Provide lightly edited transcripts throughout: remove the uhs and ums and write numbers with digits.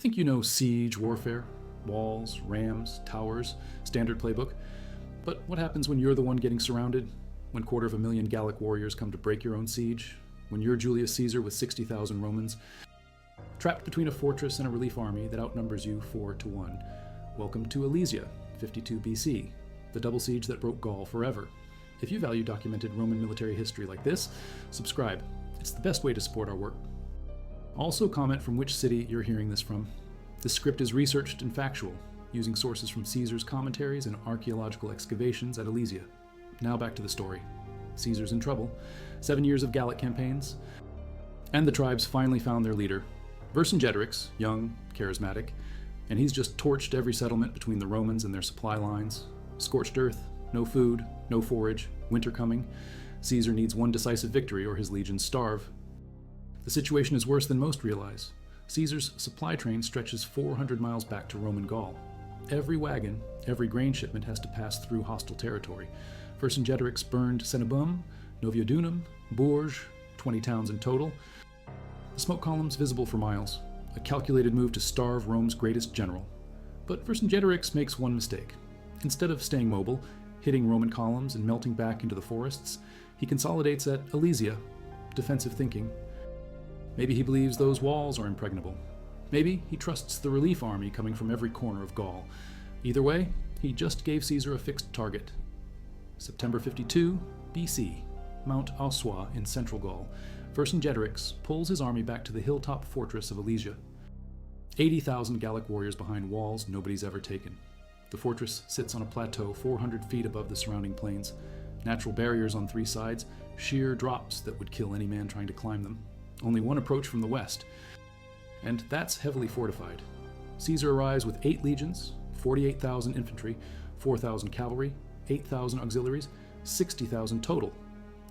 You think you know siege warfare? Walls, rams, towers, standard playbook. But what happens when you're the one getting surrounded? When 250,000 Gallic warriors come to break your own siege? When you're Julius Caesar with 60,000 Romans, trapped between a fortress and a relief army that outnumbers you 4-1. Welcome to Alesia, 52 BC, the double siege that broke Gaul forever. If you value documented Roman military history like this, subscribe. It's the best way to support our work. Also comment from which city you're hearing this from. This script is researched and factual, using sources from Caesar's commentaries and archaeological excavations at Alesia. Now back to the story. Caesar's in trouble, 7 years of Gallic campaigns, and the tribes finally found their leader, Vercingetorix, young, charismatic, and he's just torched every settlement between the Romans and their supply lines. Scorched earth, no food, no forage, winter coming. Caesar needs one decisive victory or his legions starve. The situation is worse than most realize. Caesar's supply train stretches 400 miles back to Roman Gaul. Every wagon, every grain shipment has to pass through hostile territory. Vercingetorix burned Cenabum, Noviodunum, Bourges, 20 towns in total. The smoke columns visible for miles, a calculated move to starve Rome's greatest general. But Vercingetorix makes one mistake. Instead of staying mobile, hitting Roman columns and melting back into the forests, he consolidates at Alesia, defensive thinking. Maybe he believes those walls are impregnable. Maybe he trusts the relief army coming from every corner of Gaul. Either way, he just gave Caesar a fixed target. September 52 BC, Mount Ossois in central Gaul. Vercingetorix pulls his army back to the hilltop fortress of Alesia. 80,000 Gallic warriors behind walls nobody's ever taken. The fortress sits on a plateau 400 feet above the surrounding plains. Natural barriers on 3 sides, sheer drops that would kill any man trying to climb them. Only one approach from the west, and that's heavily fortified. Caesar arrives with 8 legions, 48,000 infantry, 4,000 cavalry, 8,000 auxiliaries, 60,000 total.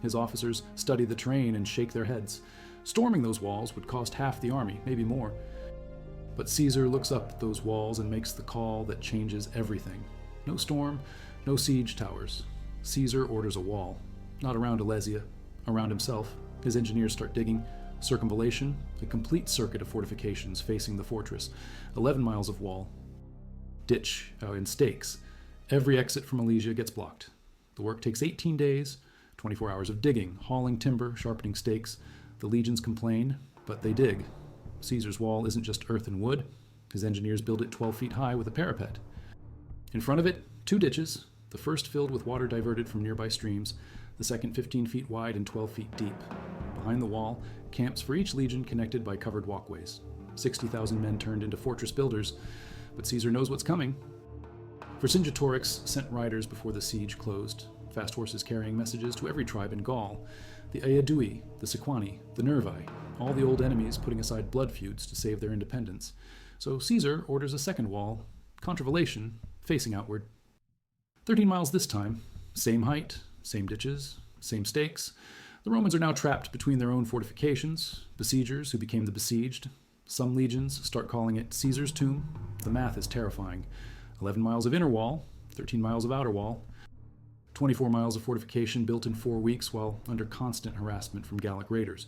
His officers study the terrain and shake their heads. Storming those walls would cost half the army, maybe more. But Caesar looks up at those walls and makes the call that changes everything. No storm, no siege towers. Caesar orders a wall. Not around Alesia, around himself. His engineers start digging. Circumvallation, a complete circuit of fortifications facing the fortress. 11 miles of wall. Ditch in stakes. Every exit from Alesia gets blocked. The work takes 18 days, 24 hours of digging, hauling timber, sharpening stakes. The legions complain, but they dig. Caesar's wall isn't just earth and wood. His engineers build it 12 feet high with a parapet. In front of it, 2 ditches, the first filled with water diverted from nearby streams, the second 15 feet wide and 12 feet deep. Behind the wall, camps for each legion connected by covered walkways. 60,000 men turned into fortress builders, but Caesar knows what's coming. Vercingetorix sent riders before the siege closed, fast horses carrying messages to every tribe in Gaul. The Aedui, the Sequani, the Nervi, all the old enemies putting aside blood feuds to save their independence. So Caesar orders a second wall, contravallation, facing outward. 13 miles this time, same height, same ditches, same stakes. The Romans are now trapped between their own fortifications, besiegers who became the besieged. Some legions start calling it Caesar's tomb. The math is terrifying. 11 miles of inner wall, 13 miles of outer wall, 24 miles of fortification built in 4 weeks while under constant harassment from Gallic raiders.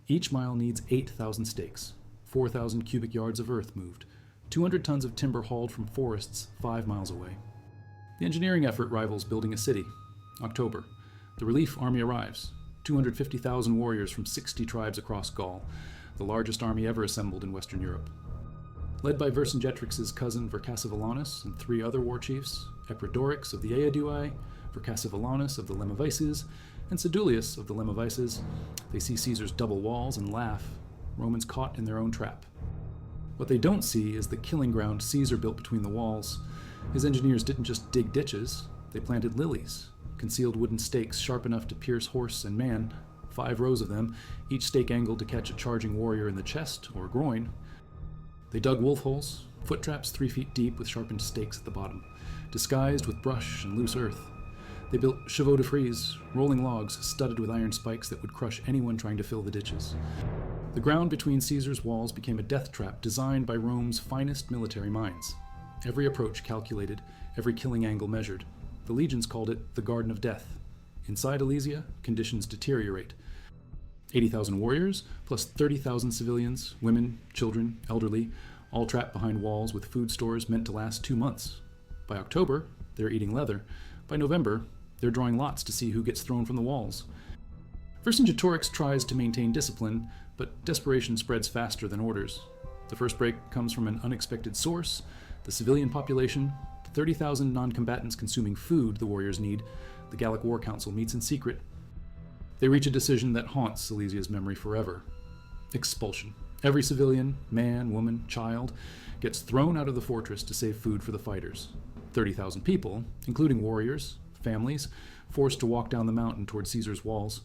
Each mile needs 8,000 stakes, 4,000 cubic yards of earth moved, 200 tons of timber hauled from forests 5 miles away. The engineering effort rivals building a city. October. The relief army arrives. 250,000 warriors from 60 tribes across Gaul, the largest army ever assembled in Western Europe. Led by Vercingetorix's cousin Vercassivellaunus and 3 other war chiefs, Epidorix of the Aedui, Vercassivellaunus of the Lemovices, and Sedulius of the Lemovices, they see Caesar's double walls and laugh, Romans caught in their own trap. What they don't see is the killing ground Caesar built between the walls. His engineers didn't just dig ditches, they planted lilies, concealed wooden stakes sharp enough to pierce horse and man, 5 rows of them, each stake angled to catch a charging warrior in the chest or groin. They dug wolf holes, foot traps 3 feet deep with sharpened stakes at the bottom, disguised with brush and loose earth. They built chevaux de frise, rolling logs studded with iron spikes that would crush anyone trying to fill the ditches. The ground between Caesar's walls became a death trap designed by Rome's finest military minds. Every approach calculated, every killing angle measured. The legions called it the Garden of Death. Inside Alesia, conditions deteriorate. 80,000 warriors, plus 30,000 civilians, women, children, elderly, all trapped behind walls with food stores meant to last 2 months. By October, they're eating leather. By November, they're drawing lots to see who gets thrown from the walls. Vercingetorix tries to maintain discipline, but desperation spreads faster than orders. The first break comes from an unexpected source: the civilian population. 30,000 non-combatants consuming food the warriors need. The Gallic War Council meets in secret. They reach a decision that haunts Alesia's memory forever: expulsion. Every civilian, man, woman, child, gets thrown out of the fortress to save food for the fighters. 30,000 people, including warriors, families, forced to walk down the mountain toward Caesar's walls.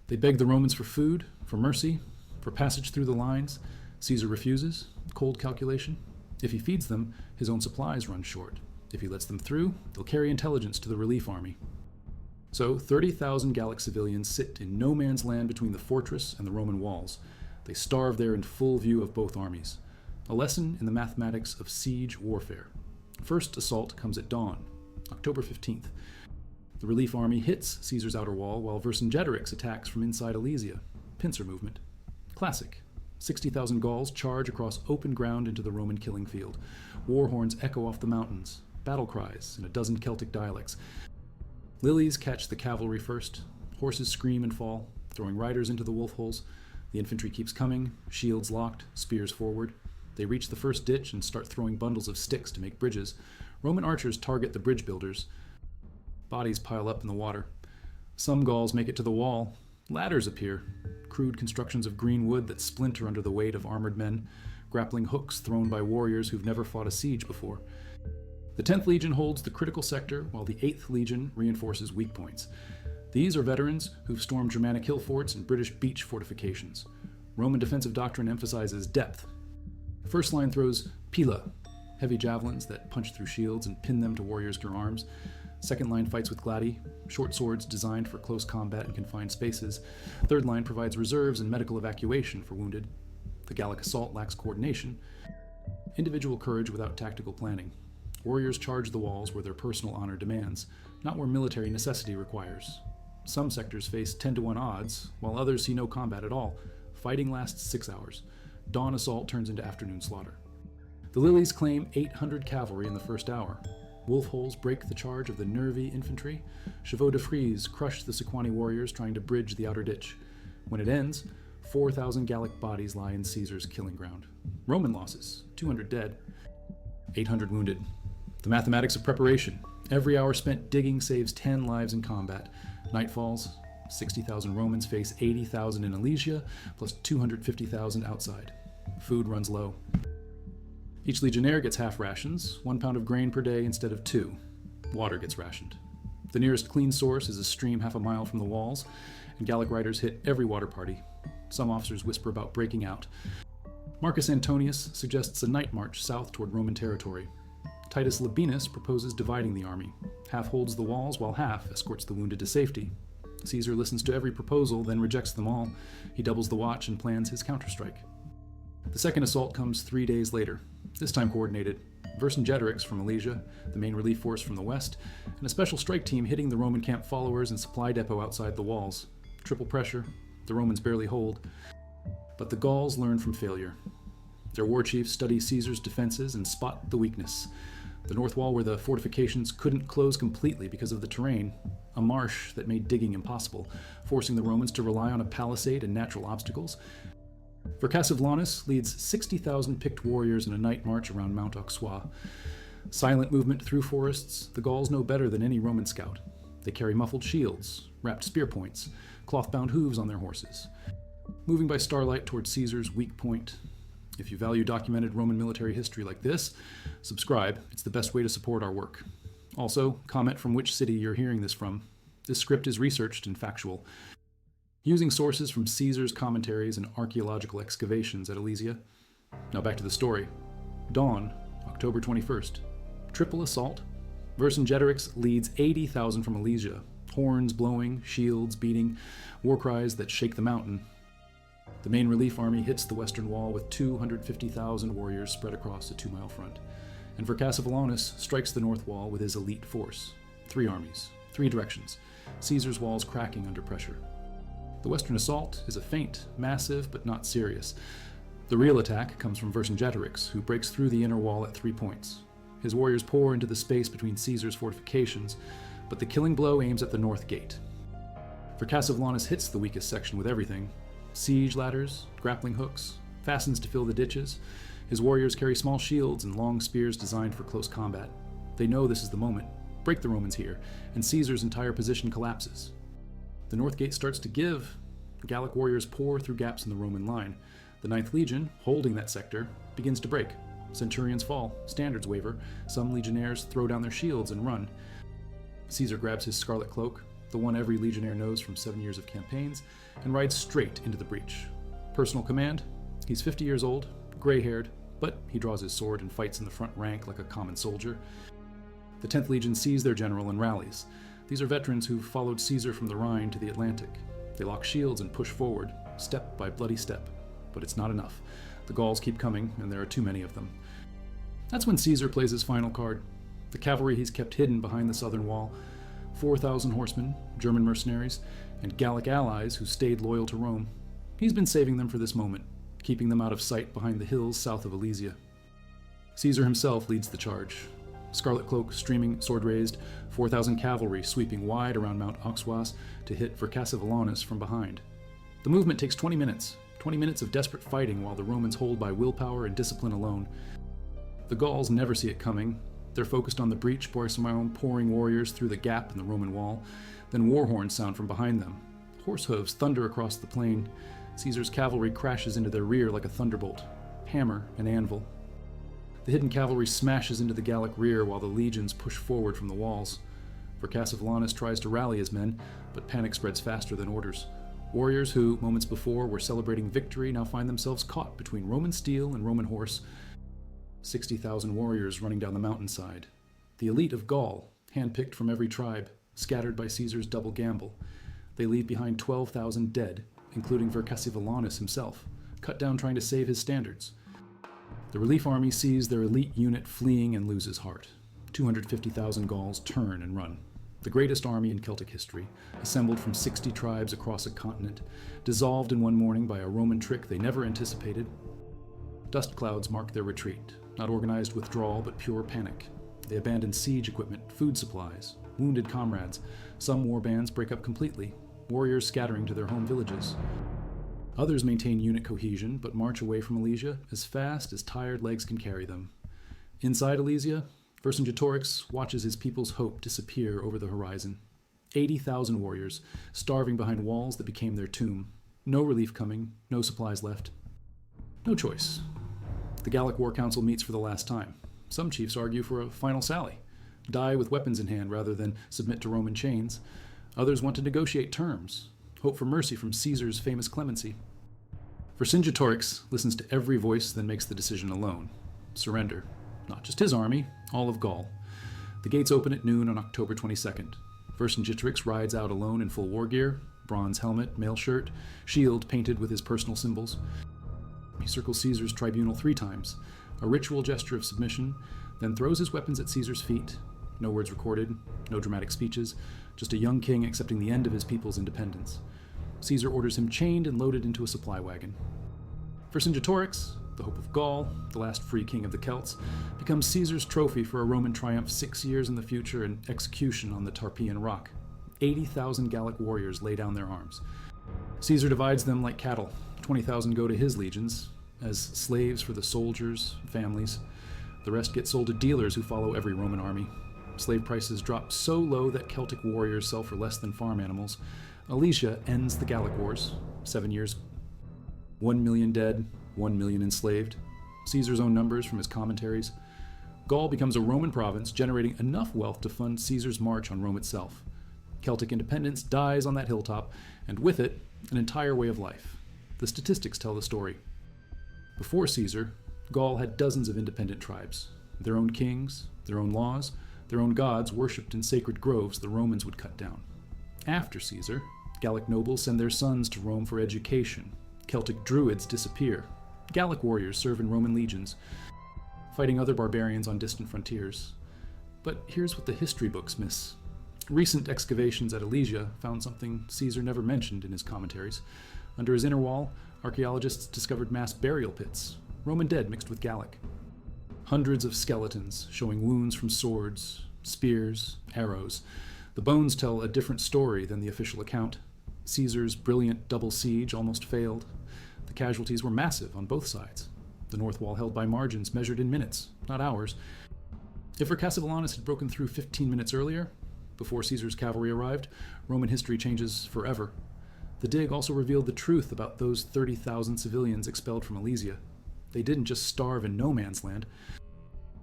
They beg the Romans for food, for mercy, for passage through the lines. Caesar refuses. Cold calculation. If he feeds them, his own supplies run short. If he lets them through, they'll carry intelligence to the relief army. So 30,000 Gallic civilians sit in no man's land between the fortress and the Roman walls. They starve there in full view of both armies. A lesson in the mathematics of siege warfare. First assault comes at dawn, October 15th. The relief army hits Caesar's outer wall while Vercingetorix attacks from inside Alesia. Pincer movement. Classic. 60,000 Gauls charge across open ground into the Roman killing field. War horns echo off the mountains. Battle cries in a dozen Celtic dialects. Lilies catch the cavalry first. Horses scream and fall, throwing riders into the wolf holes. The infantry keeps coming, shields locked, spears forward. They reach the first ditch and start throwing bundles of sticks to make bridges. Roman archers target the bridge builders. Bodies pile up in the water. Some Gauls make it to the wall. Ladders appear, crude constructions of green wood that splinter under the weight of armored men, grappling hooks thrown by warriors who've never fought a siege before. The 10th Legion holds the critical sector, while the 8th Legion reinforces weak points. These are veterans who've stormed Germanic hill forts and British beach fortifications. Roman defensive doctrine emphasizes depth. First line throws pila, heavy javelins that punch through shields and pin them to warriors' arms. Second line fights with gladi, short swords designed for close combat in confined spaces. Third line provides reserves and medical evacuation for wounded. The Gallic assault lacks coordination. Individual courage without tactical planning. Warriors charge the walls where their personal honor demands, not where military necessity requires. Some sectors face 10-to-1 odds, while others see no combat at all. Fighting lasts 6 hours. Dawn assault turns into afternoon slaughter. The Lilies claim 800 cavalry in the first hour. Wolf holes break the charge of the nervy infantry. Chevaux de frise crush the Sequani warriors trying to bridge the outer ditch. When it ends, 4,000 Gallic bodies lie in Caesar's killing ground. Roman losses, 200 dead, 800 wounded. The mathematics of preparation. Every hour spent digging saves 10 lives in combat. Night falls. 60,000 Romans face 80,000 in Alesia, plus 250,000 outside. Food runs low. Each legionnaire gets half rations, 1 pound of grain per day instead of 2. Water gets rationed. The nearest clean source is a stream half a mile from the walls, and Gallic riders hit every water party. Some officers whisper about breaking out. Marcus Antonius suggests a night march south toward Roman territory. Titus Labienus proposes dividing the army. Half holds the walls while half escorts the wounded to safety. Caesar listens to every proposal, then rejects them all. He doubles the watch and plans his counterstrike. The second assault comes 3 days later, this time coordinated. Vercingetorix from Alesia, the main relief force from the west, and a special strike team hitting the Roman camp followers and supply depot outside the walls. Triple pressure, the Romans barely hold. But the Gauls learn from failure. Their war chiefs study Caesar's defenses and spot the weakness. The north wall where the fortifications couldn't close completely because of the terrain, a marsh that made digging impossible, forcing the Romans to rely on a palisade and natural obstacles. Vercingetorix leads 60,000 picked warriors in a night march around Mount Auxois. Silent movement through forests, the Gauls know better than any Roman scout. They carry muffled shields, wrapped spear points, cloth-bound hooves on their horses. Moving by starlight toward Caesar's weak point. If you value documented Roman military history like this, subscribe. It's the best way to support our work. Also, comment from which city you're hearing this from. This script is researched and factual. Using sources from Caesar's commentaries and archaeological excavations at Alesia. Now back to the story. Dawn, October 21st. Triple assault. Vercingetorix leads 80,000 from Alesia. Horns blowing, shields beating, war cries that shake the mountain. The main relief army hits the western wall with 250,000 warriors spread across a 2-mile front. And Vercingetorix strikes the north wall with his elite force. 3 armies, 3 directions, Caesar's walls cracking under pressure. The western assault is a feint, massive but not serious. The real attack comes from Vercingetorix, who breaks through the inner wall at 3 points. His warriors pour into the space between Caesar's fortifications, but the killing blow aims at the north gate. Vercassivlanus hits the weakest section with everything: siege ladders, grappling hooks, fastens to fill the ditches. His warriors carry small shields and long spears designed for close combat. They know this is the moment. Break the Romans here, and Caesar's entire position collapses. The north gate starts to give. Gallic warriors pour through gaps in the Roman line. The 9th Legion, holding that sector, begins to break. Centurions fall, standards waver, some legionnaires throw down their shields and run. Caesar grabs his scarlet cloak, the one every legionnaire knows from 7 years of campaigns, and rides straight into the breach. Personal command? He's 50 years old, gray-haired, but he draws his sword and fights in the front rank like a common soldier. The 10th Legion sees their general and rallies. These are veterans who've followed Caesar from the Rhine to the Atlantic. They lock shields and push forward, step by bloody step. But it's not enough. The Gauls keep coming, and there are too many of them. That's when Caesar plays his final card. The cavalry he's kept hidden behind the southern wall, 4,000 horsemen, German mercenaries, and Gallic allies who stayed loyal to Rome. He's been saving them for this moment, keeping them out of sight behind the hills south of Alesia. Caesar himself leads the charge. Scarlet cloak streaming, sword raised, 4,000 cavalry sweeping wide around Mount Auxois to hit Vercassivlanus from behind. The movement takes 20 minutes. 20 minutes of desperate fighting while the Romans hold by willpower and discipline alone. The Gauls never see it coming. They're focused on the breach, Borismaron pouring warriors through the gap in the Roman wall. Then war horns sound from behind them. Horse hooves thunder across the plain. Caesar's cavalry crashes into their rear like a thunderbolt. Hammer and anvil. The hidden cavalry smashes into the Gallic rear while the legions push forward from the walls. Vercassivlanus tries to rally his men, but panic spreads faster than orders. Warriors who, moments before, were celebrating victory now find themselves caught between Roman steel and Roman horse. 60,000 warriors running down the mountainside. The elite of Gaul, handpicked from every tribe, scattered by Caesar's double gamble. They leave behind 12,000 dead, including Vercassivlanus himself, cut down trying to save his standards. The relief army sees their elite unit fleeing and loses heart. 250,000 Gauls turn and run. The greatest army in Celtic history, assembled from 60 tribes across a continent, dissolved in one morning by a Roman trick they never anticipated. Dust clouds mark their retreat, not organized withdrawal but pure panic. They abandon siege equipment, food supplies, wounded comrades. Some war bands break up completely, warriors scattering to their home villages. Others maintain unit cohesion but march away from Alesia as fast as tired legs can carry them. Inside Alesia, Vercingetorix watches his people's hope disappear over the horizon. 80,000 warriors, starving behind walls that became their tomb. No relief coming, no supplies left. No choice. The Gallic War Council meets for the last time. Some chiefs argue for a final sally, die with weapons in hand rather than submit to Roman chains. Others want to negotiate terms, hope for mercy from Caesar's famous clemency. Vercingetorix listens to every voice, then makes the decision alone. Surrender. Not just his army, all of Gaul. The gates open at noon on October 22nd. Vercingetorix rides out alone in full war gear, bronze helmet, mail shirt, shield painted with his personal symbols. He circles Caesar's tribunal 3 times, a ritual gesture of submission, then throws his weapons at Caesar's feet. No words recorded, no dramatic speeches, just a young king accepting the end of his people's independence. Caesar orders him chained and loaded into a supply wagon. Vercingetorix, the hope of Gaul, the last free king of the Celts, becomes Caesar's trophy for a Roman triumph 6 years in the future and execution on the Tarpeian Rock. 80,000 Gallic warriors lay down their arms. Caesar divides them like cattle. 20,000 go to his legions, as slaves for the soldiers, families. The rest get sold to dealers who follow every Roman army. Slave prices drop so low that Celtic warriors sell for less than farm animals. Alesia ends the Gallic Wars, 7 years. 1 million dead, 1 million enslaved. Caesar's own numbers from his commentaries. Gaul becomes a Roman province, generating enough wealth to fund Caesar's march on Rome itself. Celtic independence dies on that hilltop, and with it, an entire way of life. The statistics tell the story. Before Caesar, Gaul had dozens of independent tribes, their own kings, their own laws, their own gods worshipped in sacred groves the Romans would cut down. After Caesar, Gallic nobles send their sons to Rome for education. Celtic druids disappear. Gallic warriors serve in Roman legions, fighting other barbarians on distant frontiers. But here's what the history books miss. Recent excavations at Alesia found something Caesar never mentioned in his commentaries: Under his inner wall, archaeologists discovered mass burial pits, Roman dead mixed with Gallic. Hundreds of skeletons showing wounds from swords, spears, arrows. The bones tell a different story than the official account. Caesar's brilliant double siege almost failed. The casualties were massive on both sides. The north wall held by margins measured in minutes, not hours. If Vercassivellaunus had broken through 15 minutes earlier, before Caesar's cavalry arrived, Roman history changes forever. The dig also revealed the truth about those 30,000 civilians expelled from Alesia. They didn't just starve in no man's land.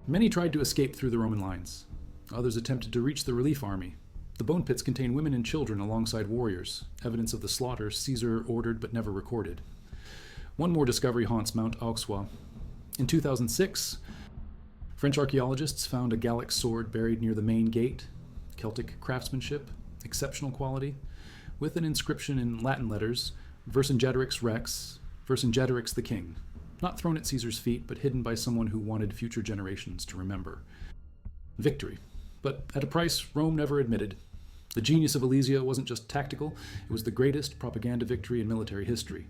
Many tried to escape through the Roman lines. Others attempted to reach the relief army. The bone pits contain women and children alongside warriors, evidence of the slaughter Caesar ordered but never recorded. One more discovery haunts Mount Auxois. In 2006, French archaeologists found a Gallic sword buried near the main gate. Celtic craftsmanship, exceptional quality, with an inscription in Latin letters, Vercingetorix Rex, Vercingetorix the King. Not thrown at Caesar's feet, but hidden by someone who wanted future generations to remember. Victory. But at a price Rome never admitted. The genius of Alesia wasn't just tactical, it was the greatest propaganda victory in military history.